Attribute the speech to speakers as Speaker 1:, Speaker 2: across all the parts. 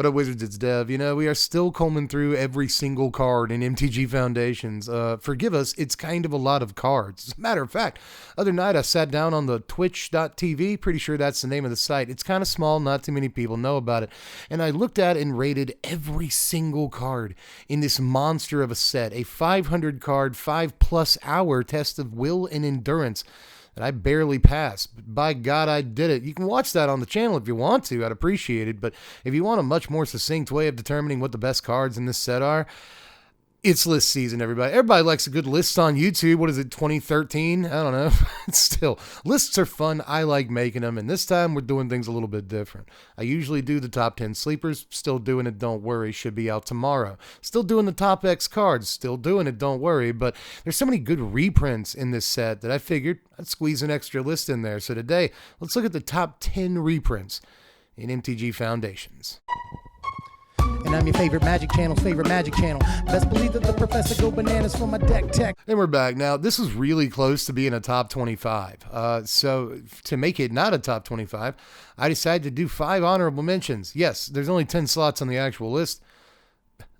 Speaker 1: What up, Wizards? It's Dev. You know, we are still combing through every single card in Mtg Foundations. Forgive us, it's kind of a lot of cards. As a matter of fact, other night I sat down on the twitch.tv, pretty sure that's the name of the site. It's kind of small, not too many people know about it. And I looked at and rated every single card in this monster of a set, a 500 card, 5+ hour test of will and endurance that I barely passed. But by God, I did it. You can watch that on the channel if you want to. I'd appreciate it. But if you want a much more succinct way of determining what the best cards in this set are, it's list season, everybody. Everybody likes a good list on YouTube. What is it, 2013? I don't know. Still, lists are fun. I like making them. And this time we're doing things a little bit different. I usually do the top 10 sleepers. Still doing it, don't worry. Should be out tomorrow. Still doing the top X cards. Still doing it, don't worry. But there's so many good reprints in this set that I figured I'd squeeze an extra list in there. So today, let's look at the top 10 reprints in Mtg Foundations.
Speaker 2: And I'm your favorite Magic Channel's favorite Magic Channel. Best believe that the professor go bananas for my deck tech.
Speaker 1: And we're back. Now, this was really close to being a top 25. So to make it not a top 25, I decided to do 5 honorable mentions. Yes, there's only 10 slots on the actual list.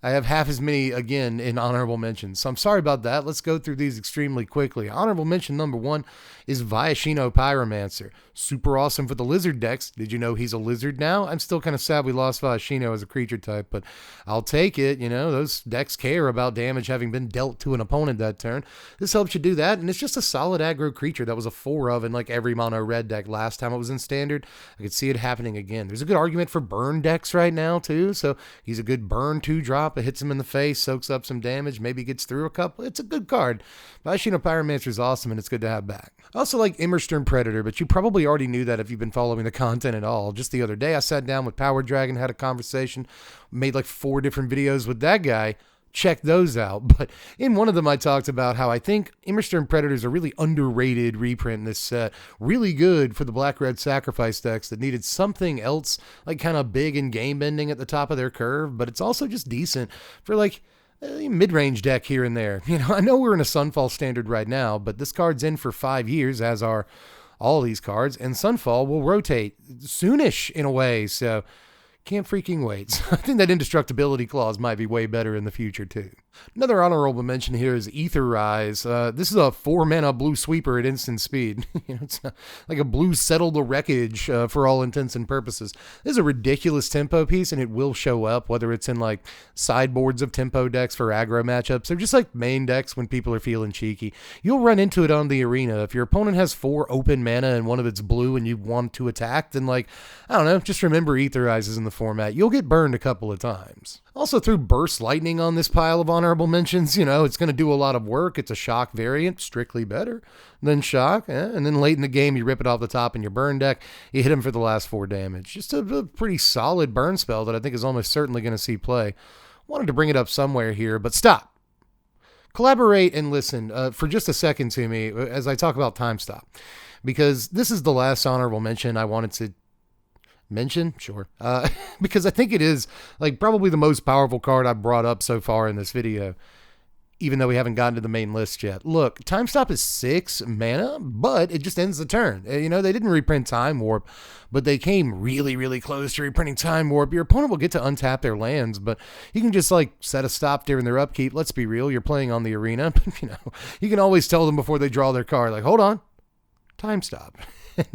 Speaker 1: I have half as many, again, in honorable mentions. So I'm sorry about that. Let's go through these extremely quickly. Honorable mention number 1 is Viashino Pyromancer. Super awesome for the lizard decks. Did you know he's a lizard now? I'm still kind of sad we lost Viashino as a creature type, but I'll take it. You know, those decks care about damage having been dealt to an opponent that turn. This helps you do that, and it's just a solid aggro creature that was a 4 of in like every mono red deck last time it was in standard. I could see it happening again. There's a good argument for burn decks right now, too, so he's a good burn 2-drop. It hits him in the face, soaks up some damage, maybe gets through a couple. It's a good card. Viashino Pyromancer is awesome, and it's good to have back. I also like Immersturm Predator, but you probably already knew that if you've been following the content at all. Just the other day, I sat down with Power Dragon, had a conversation, made like 4 different videos with that guy. Check those out. But in one of them, I talked about how I think Immersturm Predator is a really underrated reprint in this set. Really good for the black-red sacrifice decks that needed something else, like kind of big and game-bending at the top of their curve, but it's also just decent for like a mid-range deck here and there. You know, I know we're in a Sunfall standard right now, but this card's in for 5 years, as are all these cards, and Sunfall will rotate soonish in a way, so can't freaking wait. So I think that indestructibility clause might be way better in the future too. Another honorable mention here is Ether Rise. This is a 4-mana blue sweeper at instant speed. You know, it's like a blue settle the wreckage for all intents and purposes. This is a ridiculous tempo piece, and it will show up, whether it's in like sideboards of tempo decks for aggro matchups or just like main decks when people are feeling cheeky. You'll run into it on the arena. If your opponent has 4 open mana and one of it's blue and you want to attack, then like, I don't know, just remember Ether Rise is in the format. You'll get burned a couple of times. Also threw Burst Lightning on this pile of honorable mentions. You know, it's going to do a lot of work. It's a shock variant, strictly better than shock. And then late in the game, you rip it off the top in your burn deck. You hit him for the last 4 damage. Just a pretty solid burn spell that I think is almost certainly going to see play. Wanted to bring it up somewhere here, but stop. Collaborate and listen for just a second to me as I talk about Time Stop. Because this is the last honorable mention I wanted to mention, sure, because I think it is like probably the most powerful card I've brought up so far in this video, even though we haven't gotten to the main list yet. Look, Time Stop is 6 mana, but it just ends the turn. You know, they didn't reprint Time Warp, but they came really, really close to reprinting Time Warp. Your opponent will get to untap their lands, but you can just like set a stop during their upkeep. Let's be real, you're playing on the arena. You know, you can always tell them before they draw their card, like, hold on, Time Stop.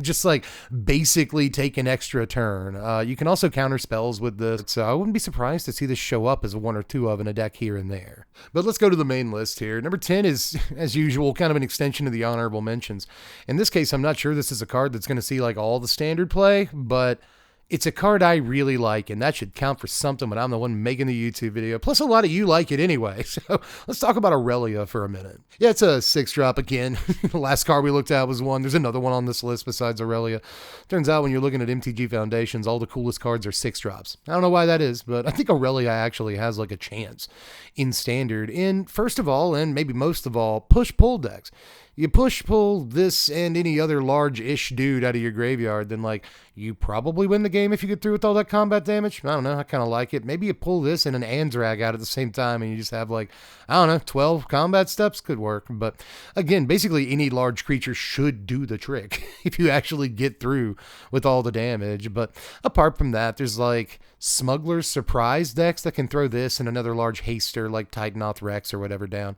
Speaker 1: Just like basically take an extra turn. You can also counter spells with this, so I wouldn't be surprised to see this show up as 1 or 2 of in a deck here and there. But let's go to the main list here. Number 10 is, as usual, kind of an extension of the honorable mentions. In this case, I'm not sure this is a card that's going to see like all the standard play, but it's a card I really like, and that should count for something when I'm the one making the YouTube video. Plus, a lot of you like it anyway. So let's talk about Aurelia for a minute. Yeah, it's a 6-drop again. The last card we looked at was 1. There's another one on this list besides Aurelia. Turns out when you're looking at Mtg Foundations, all the coolest cards are 6-drops. I don't know why that is, but I think Aurelia actually has like a chance in standard in, first of all, and maybe most of all, push-pull decks. You push-pull this and any other large-ish dude out of your graveyard, then like you probably win the game if you get through with all that combat damage. I don't know. I kind of like it. Maybe you pull this and an Anzrag out at the same time and you just have like, I don't know, 12 combat steps could work. But again, basically any large creature should do the trick if you actually get through with all the damage. But apart from that, there's like Smuggler's Surprise decks that can throw this and another large haster like Titanoth Rex or whatever down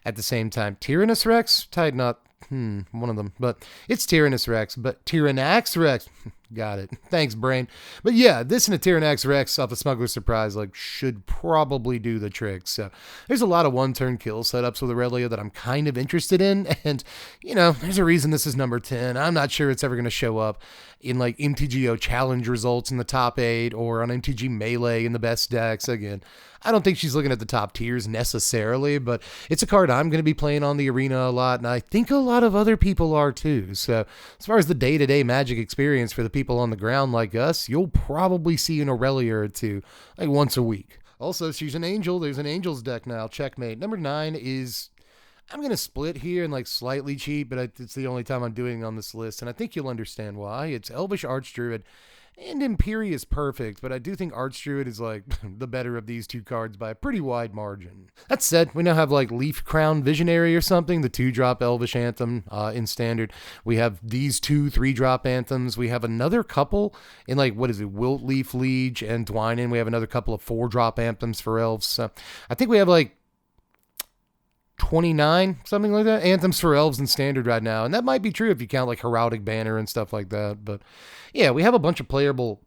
Speaker 1: at the same time. Tyrannus Rex? Titanoth. One of them, but it's Tyrannus Rex, but Tyrannax Rex. Got it. Thanks, brain. But yeah, this and a Tyrannax Rex off the Smuggler's Surprise like should probably do the trick. So there's a lot of one-turn kill setups with Aurelia that I'm kind of interested in, and you know, there's a reason this is number 10. I'm not sure it's ever going to show up in like MTGO challenge results in the top 8 or on MTG Melee in the best decks. Again, I don't think she's looking at the top tiers necessarily, but it's a card I'm going to be playing on the arena a lot, and I think a lot of other people are too. So as far as the day-to-day Magic experience for the people on the ground like us, you'll probably see an Aurelia or two like once a week. Also, she's an angel. There's an Angels deck now. Checkmate. Number 9 is, I'm going to split here and like slightly cheat, but it's the only time I'm doing it on this list, and I think you'll understand why. It's Elvish Archdruid and Imperious Perfect, but I do think Archdruid is like the better of these two cards by a pretty wide margin. That said, we now have like Leaf Crown Visionary or something, the 2-drop Elvish Anthem in Standard. We have these 2 3-drop anthems. We have another couple in like, what is it, Wilt Leaf Liege and Dwynen. We have another couple of 4-drop anthems for elves. So I think we have like 29, something like that, anthems for elves in Standard right now, and that might be true if you count like Heraldic Banner and stuff like that. But yeah, we have a bunch of playable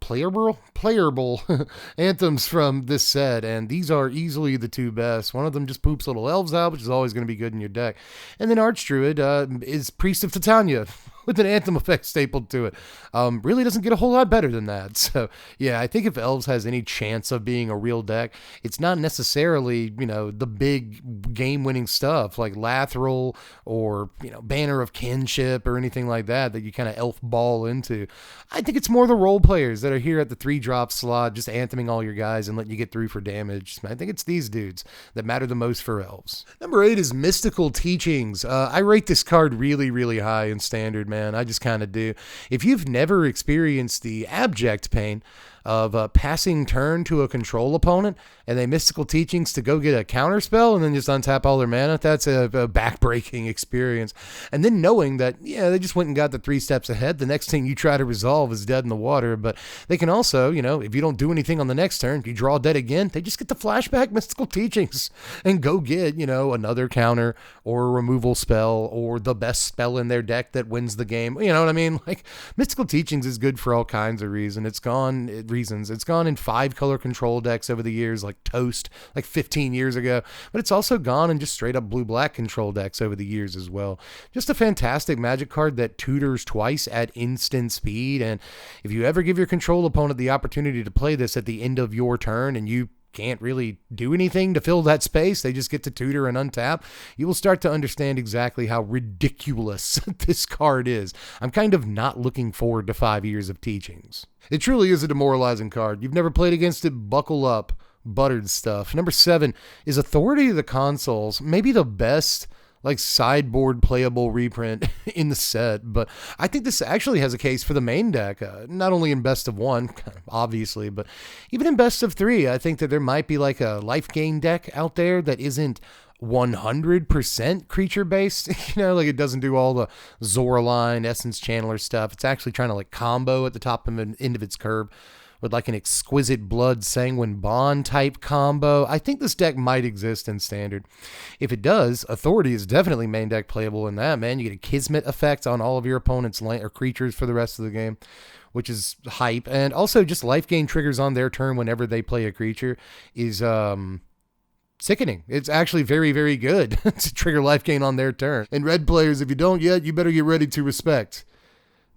Speaker 1: anthems from this set, and these are easily the 2 best. One of them just poops little elves out, which is always going to be good in your deck, and then Archdruid is Priest of Titania with an anthem effect stapled to it. Really doesn't get a whole lot better than that. So yeah, I think if Elves has any chance of being a real deck, it's not necessarily, you know, the big game-winning stuff like Lathril or, you know, Banner of Kinship or anything like that you kind of elf ball into. I think it's more the role players that are here at the 3-drop slot, just antheming all your guys and letting you get through for damage. I think it's these dudes that matter the most for Elves. Number 8 is Mystical Teachings. I rate this card really, really high in Standard, man. I just kind of do. If you've never experienced the abject pain of passing turn to a control opponent and they Mystical Teachings to go get a counter spell and then just untap all their mana, that's a backbreaking experience. And then knowing that, yeah, they just went and got the 3 steps ahead, the next thing you try to resolve is dead in the water. But they can also, you know, if you don't do anything on the next turn, you draw dead again, they just get the flashback Mystical Teachings and go get, you know, another counter or a removal spell or the best spell in their deck that wins the game. You know what I mean? Like, Mystical Teachings is good for all kinds of reasons. It's gone in 5-color control decks over the years, like Toast, like 15 years ago, but it's also gone in just straight up blue-black control decks over the years as well. Just a fantastic Magic card that tutors twice at instant speed, and if you ever give your control opponent the opportunity to play this at the end of your turn and you can't really do anything to fill that space, they just get to tutor and untap, you will start to understand exactly how ridiculous this card is. I'm kind of not looking forward to 5 years of teachings. It truly is a demoralizing card. You've never played against it, buckle up. Buttered stuff. Number 7 is Authority of the Consoles, maybe the best like sideboard playable reprint in the set, but I think this actually has a case for the main deck, not only in best of 1, obviously, but even in best of 3. I think that there might be like a life gain deck out there that isn't 100% creature based, you know, like it doesn't do all the Zoraline, Essence Channeler stuff. It's actually trying to like combo at the top of an end of its curve with like an Exquisite Blood Sanguine Bond type combo. I think this deck might exist in Standard. If it does, Authority is definitely main deck playable in that, man. You get a Kismet effect on all of your opponent's land or creatures for the rest of the game, which is hype. And also just life gain triggers on their turn whenever they play a creature is sickening. It's actually very, very good to trigger life gain on their turn. And red players, if you don't yet, you better get ready to respect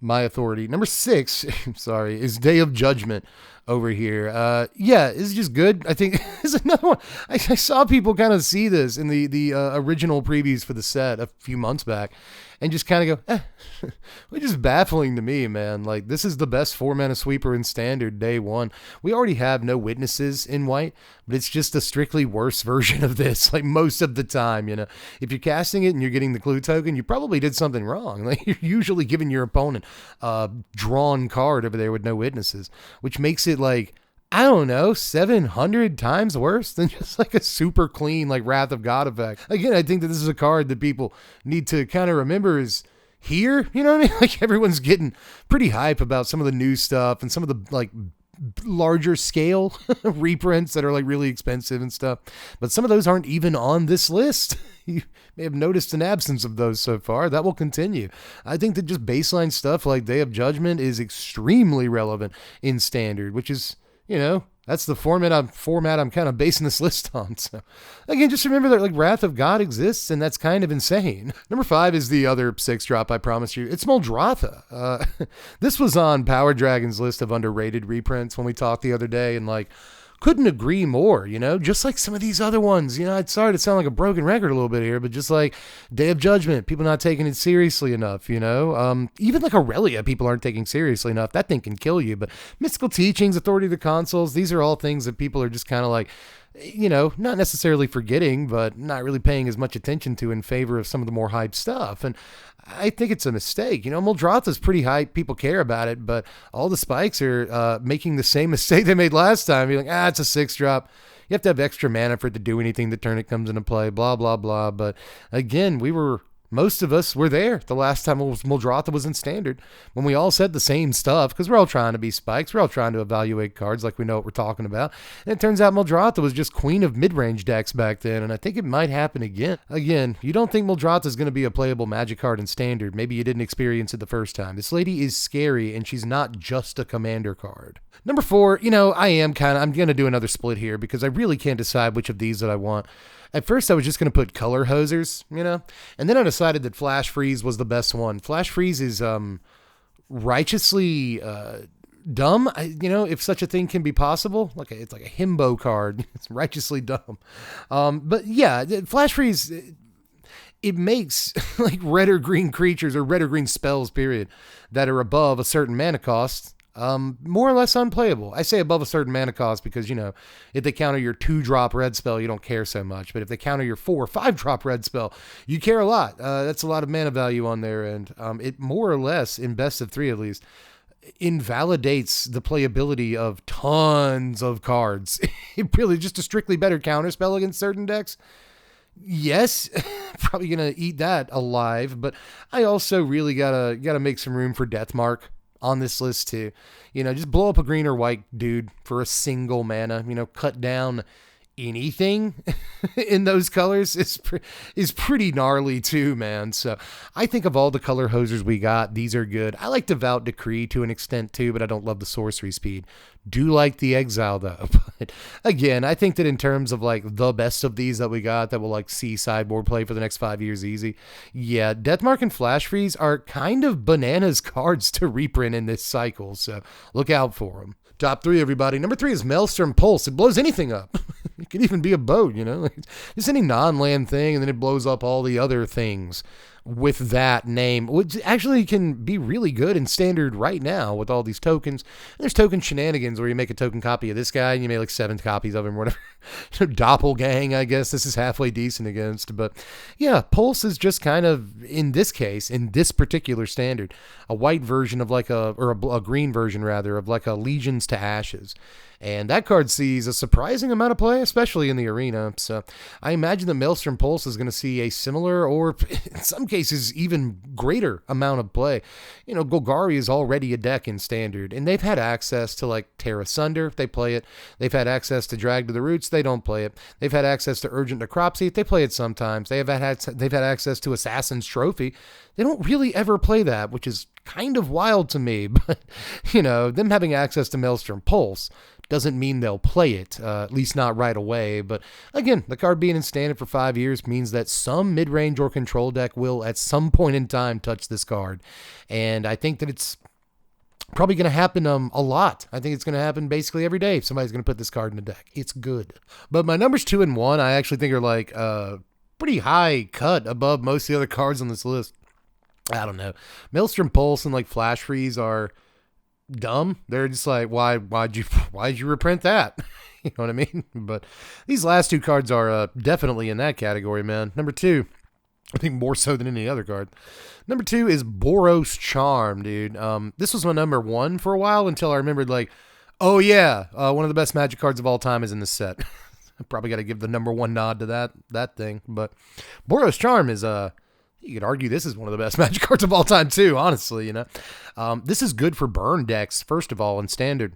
Speaker 1: my Authority. Number 6, sorry, is Day of Judgment over here. Yeah, it's just good. I think is another one. I saw people kind of see this in the original previews for the set a few months back, and just kind of go, which is baffling to me, man. Like, this is the best 4-mana sweeper in Standard day one. We already have no witnesses in white, but it's just a strictly worse version of this, like, most of the time, you know. If you're casting it and you're getting the clue token, you probably did something wrong. Like, you're usually giving your opponent a drawn card over there with no witnesses, which makes it, like, I don't know, 700 times worse than just like a super clean, like, Wrath of God effect. Again, I think that this is a card that people need to kind of remember is here, you know what I mean? Like, everyone's getting pretty hype about some of the new stuff and some of the, like, larger scale reprints that are, like, really expensive and stuff. But some of those aren't even on this list. You may have noticed an absence of those so far. That will continue. I think that just baseline stuff like Day of Judgment is extremely relevant in Standard, which is, you know, that's the format I'm kind of basing this list on. So, again, just remember that, like, Wrath of God exists, and that's kind of insane. Number 5 is the other 6-drop I promised you. It's Muldrotha. This was on Power Dragon's list of underrated reprints when we talked the other day, and, like, couldn't agree more, you know, just like some of these other ones. You know, it's sorry to sound like a broken record a little bit here, but just like Day of Judgment, people not taking it seriously enough, you know. Even like Aurelia, people aren't taking seriously enough. That thing can kill you. But Mystical Teachings, Authority of the Consoles, these are all things that people are just kind of like, you know, not necessarily forgetting, but not really paying as much attention to in favor of some of the more hyped stuff. And I think it's a mistake. You know, Muldrotha's pretty hype. People care about it, but all the spikes are making the same mistake they made last time. You're like, it's a 6-drop. You have to have extra mana for it to do anything the turn it comes into play, blah, blah, blah. But again, most of us were there the last time Muldrotha was in Standard when we all said the same stuff because we're all trying to be spikes. We're all trying to evaluate cards like we know what we're talking about. And it turns out Muldrotha was just queen of mid-range decks back then, and I think it might happen again. Again, you don't think Muldrotha is going to be a playable Magic card in Standard. Maybe you didn't experience it the first time. This lady is scary, and she's not just a commander card. Number 4, you know, I'm going to do another split here because I really can't decide which of these that I want. At first, I was just going to put Color Hosers, you know, and then I decided that Flash Freeze was the best one. Flash Freeze is righteously dumb, you know, if such a thing can be possible. It's like a himbo card. It's righteously dumb. But yeah, Flash Freeze, it makes like red or green creatures or red or green spells, period, that are above a certain mana cost more or less unplayable. I say above a certain mana cost because, you know, if they counter your 2-drop red spell, you don't care so much. But if they counter your 4 or 5-drop red spell, you care a lot. That's a lot of mana value on there. And it more or less, in best of 3 at least, invalidates the playability of tons of cards. It really just a strictly better counter spell against certain decks. Yes, probably going to eat that alive. But I also really gotta make some room for Deathmark on this list too. You know, just blow up a green or white dude for a single mana, you know, cut down anything in those colors is pretty gnarly too, man. So I think of all the color hosers we got, these are good. I like Devout Decree to an extent too, but I don't love the sorcery speed. Do like the Exile though. But again, I think that in terms of like the best of these that we got that will like see sideboard play for the next 5 years easy, yeah, Deathmark and Flash Freeze are kind of bananas cards to reprint in this cycle, so look out for them. Top 3, everybody. Number 3 is Maelstrom Pulse. It blows anything up. It could even be a boat, you know, just any non-land thing, and then it blows up all the other things with that name, which actually can be really good in Standard right now with all these tokens. And there's token shenanigans where you make a token copy of this guy and you make like 7 copies of him or whatever. Doppelgang, I guess this is halfway decent against. But yeah, Pulse is just kind of, in this case, in this particular Standard, a white version of like a green version rather, of like a Legions to Ashes. And that card sees a surprising amount of play, especially in the arena. So I imagine that Maelstrom Pulse is going to see a similar, or in some cases, even greater amount of play. You know, Golgari is already a deck in Standard, and they've had access to like Terra Sunder, they play it. They've had access to Drag to the Roots, they don't play it. They've had access to Urgent Necropsy, they play it sometimes. They've had access to Assassin's Trophy. They don't really ever play that, which is kind of wild to me. But, you know, them having access to Maelstrom Pulse doesn't mean they'll play it, at least not right away. But again, the card being in Standard for 5 years means that some mid-range or control deck will at some point in time touch this card. And I think that it's probably going to happen a lot. I think it's going to happen basically every day. Somebody's going to put this card in the deck. It's good. But my numbers 2 and 1, I actually think are like pretty high cut above most of the other cards on this list. I don't know. Maelstrom Pulse and like Flash Freeze are dumb. They're just like, why'd you reprint that? You know what I mean? But these last two cards are definitely in that category, man. Number 2, I think more so than any other card. Number 2 is Boros Charm, dude. This was my number 1 for a while until I remembered, like, oh yeah, one of the best Magic cards of all time is in this set. I probably got to give the number 1 nod to that thing. But Boros Charm is you could argue this is one of the best Magic cards of all time too, honestly, you know. This is good for burn decks, first of all, in Standard.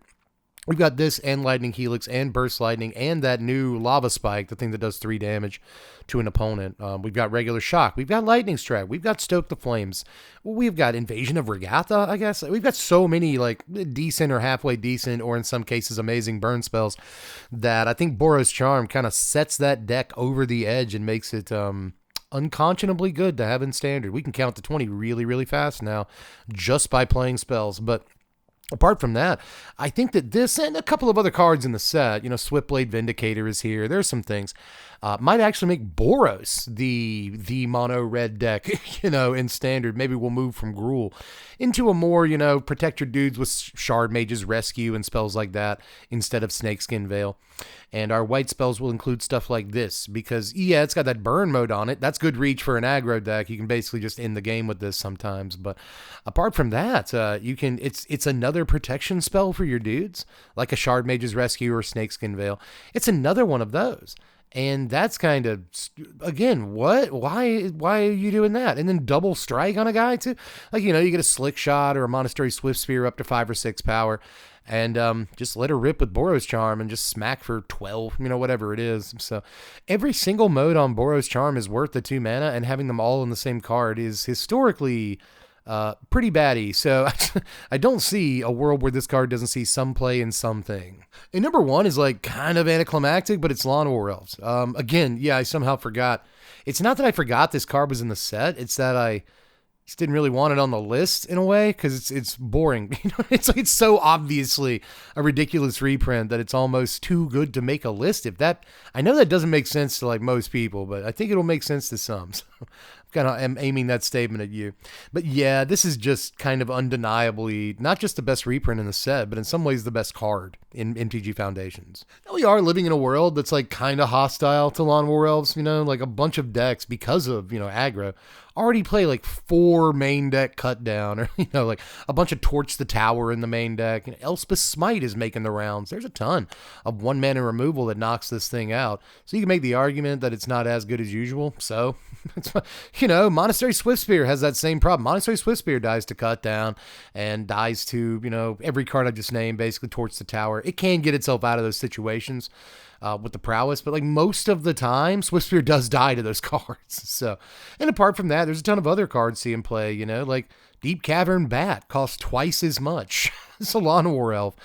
Speaker 1: We've got this and Lightning Helix and Burst Lightning and that new Lava Spike, the thing that does 3 damage to an opponent. We've got Regular Shock. We've got Lightning Strike. We've got Stoke the Flames. We've got Invasion of Regatha, I guess. We've got so many like decent or halfway decent or in some cases amazing burn spells that I think Boros Charm kind of sets that deck over the edge and makes it unconscionably good to have in Standard. We can count to 20 really, really fast now just by playing spells. But apart from that, I think that this and a couple of other cards in the set, you know, Swiftblade Vindicator is here. There's some things might actually make Boros the mono red deck, you know, in Standard. Maybe we'll move from Gruul into a more, you know, protect your dudes with Shard Mage's Rescue and spells like that instead of Snakeskin Veil. And our white spells will include stuff like this because, yeah, it's got that burn mode on it. That's good reach for an aggro deck. You can basically just end the game with this sometimes. But apart from that, you can. It's another protection spell for your dudes, like a Shard Mage's Rescue or Snakeskin Veil. It's another one of those. And that's kind of, again, what? Why are you doing that? And then double strike on a guy, too? Like, you know, you get a Slick Shot or a Monastery Swift Spear up to 5 or 6 power. And just let her rip with Boros Charm and just smack for 12, you know, whatever it is. So every single mode on Boros Charm is worth the 2 mana, and having them all in the same card is historically pretty baddie. So I don't see a world where this card doesn't see some play in something. And number 1 is like kind of anticlimactic, but it's Lawn War Elves. Again, yeah, I somehow forgot. It's not that I forgot this card was in the set. It's that I just didn't really want it on the list in a way because it's boring. You know, it's like it's so obviously a ridiculous reprint that it's almost too good to make a list. I know that doesn't make sense to like most people, but I think it'll make sense to some. So kind of am aiming that statement at you. But yeah, this is just kind of undeniably not just the best reprint in the set, but in some ways the best card in Mtg Foundations. Now we are living in a world that's like kind of hostile to Lawn War Elves, you know, like a bunch of decks because of, you know, aggro already play like 4 main deck cut down, or, you know, like a bunch of Torch the Tower in the main deck. And Elspeth Smite is making the rounds. There's a ton of 1 mana removal that knocks this thing out. So you can make the argument that it's not as good as usual. So, you know, Monastery Swiftspear has that same problem. Monastery Swiftspear dies to cut down and dies to, you know, every card I just named, basically Torch the Tower. It can get itself out of those situations with the prowess, but like most of the time, Swiftspear does die to those cards. So, and apart from that, there's a ton of other cards see in play, you know, like Deep Cavern Bat costs twice as much as a Lawn War Elf.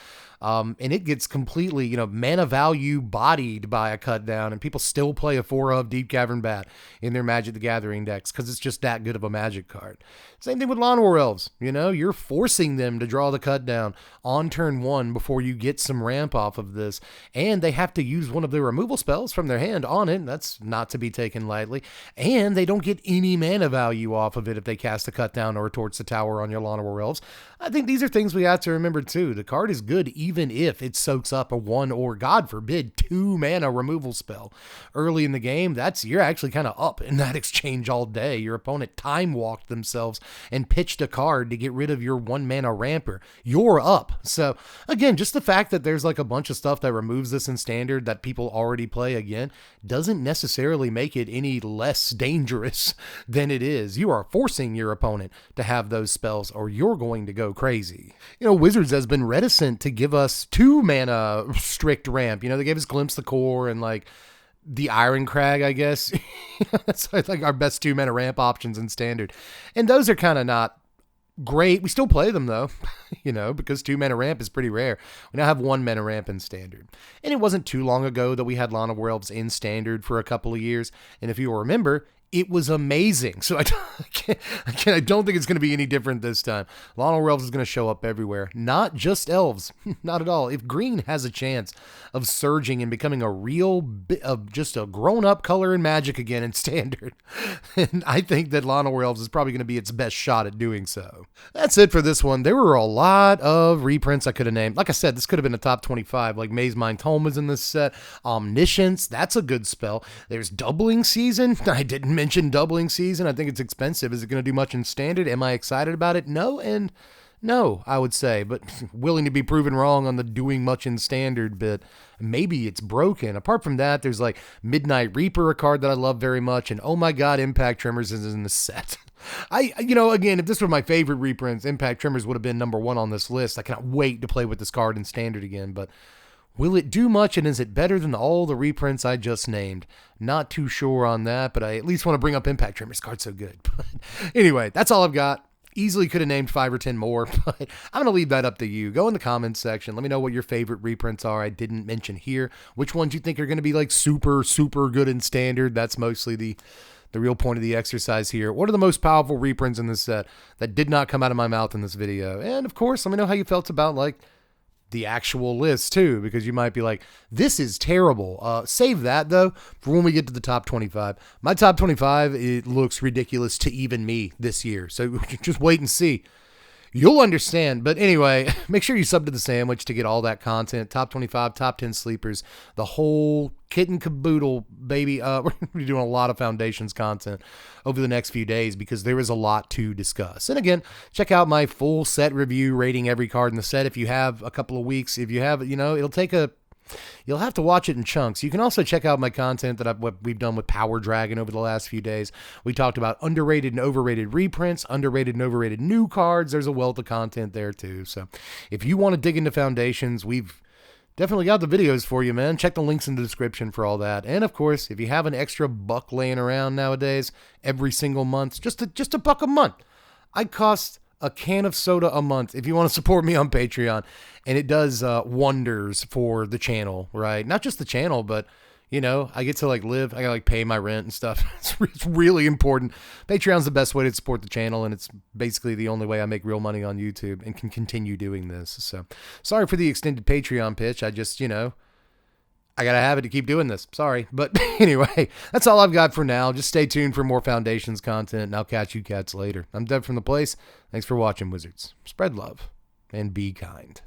Speaker 1: And it gets completely, you know, mana value bodied by a cut down, and people still play a 4 of Deep Cavern Bat in their Magic the Gathering decks because it's just that good of a Magic card. Same thing with Lawn War Elves. You know, you're forcing them to draw the cut down on turn 1 before you get some ramp off of this, and they have to use one of their removal spells from their hand on it. That's not to be taken lightly, and they don't get any mana value off of it if they cast a cut down or a Torch the Tower on your Lawn War Elves. I think these are things we have to remember too. The card is good even if it soaks up a 1 or, God forbid, 2 mana removal spell early in the game. You're actually kind of up in that exchange all day. Your opponent time walked themselves and pitched a card to get rid of your 1 mana ramper. You're up. So again, just the fact that there's like a bunch of stuff that removes this in Standard that people already play again doesn't necessarily make it any less dangerous than it is. You are forcing your opponent to have those spells or you're going to go crazy. You know, Wizards has been reticent to give us 2 mana strict ramp. You know, they gave us Glimpse the Core and like the Iron Crag, I guess. That's like our best 2 mana ramp options in Standard. And those are kind of not great. We still play them though, you know, because 2 mana ramp is pretty rare. We now have 1 mana ramp in Standard. And it wasn't too long ago that we had Lawn War Elves in Standard for a couple of years. And if you remember, it was amazing. So I don't think it's going to be any different this time. War Elves is going to show up everywhere. Not just elves. Not at all. If green has a chance of surging and becoming a real bit of just a grown-up color in Magic again in Standard, and I think that War Elves is probably going to be its best shot at doing so. That's it for this one. There were a lot of reprints I could have named. Like I said, this could have been a top 25. Like Maze Mind Tome was in this set. Omniscience, that's a good spell. There's Doubling Season. I didn't mention Doubling Season. I think it's expensive. Is it going to do much in Standard? Am I excited about it? No, and no, I would say, but willing to be proven wrong on the doing much in Standard bit. Maybe it's broken. Apart from that, there's like Midnight Reaper, a card that I love very much, and oh my god, Impact Tremors is in the set. Again, if this were my favorite reprints, Impact Tremors would have been number one on this list. I cannot wait to play with this card in Standard again, but will it do much, and is it better than all the reprints I just named? Not too sure on that, but I at least want to bring up Impact Tremors. Card's so good. But anyway, that's all I've got. Easily could have named 5 or 10 more, but I'm going to leave that up to you. Go in the comments section. Let me know what your favorite reprints are I didn't mention here. Which ones you think are going to be like super, super good in Standard. That's mostly the real point of the exercise here. What are the most powerful reprints in this set that did not come out of my mouth in this video? And of course, let me know how you felt about like the actual list too, because you might be like, this is terrible. Save that though for when we get to the top 25. My top 25, it looks ridiculous to even me this year. So just wait and see. You'll understand. But anyway, make sure you sub to the sandwich to get all that content. Top 25, top 10 sleepers, the whole kit and caboodle, baby. We're going to be doing a lot of Foundations content over the next few days because there is a lot to discuss. And again, check out my full set review rating every card in the set if you have a couple of weeks. If you have, you'll have to watch it in chunks. You can also check out my content that we've done with Power Dragon over the last few days. We talked about underrated and overrated reprints, underrated and overrated new cards. There's a wealth of content there too. So if you want to dig into Foundations, we've definitely got the videos for you, man. Check the links in the description for all that. And of course, if you have an extra buck laying around nowadays, every single month, just a buck a month, I cost a can of soda a month if you want to support me on Patreon. And it does wonders for the channel, right? Not just the channel, but, I get to live. I got to pay my rent and stuff. It's really important. Patreon's the best way to support the channel, and it's basically the only way I make real money on YouTube and can continue doing this. So sorry for the extended Patreon pitch. I just, I got to have it to keep doing this. Sorry. But anyway, that's all I've got for now. Just stay tuned for more Foundations content, and I'll catch you cats later. I'm Dev from The Place. Thanks for watching, Wizards. Spread love and be kind.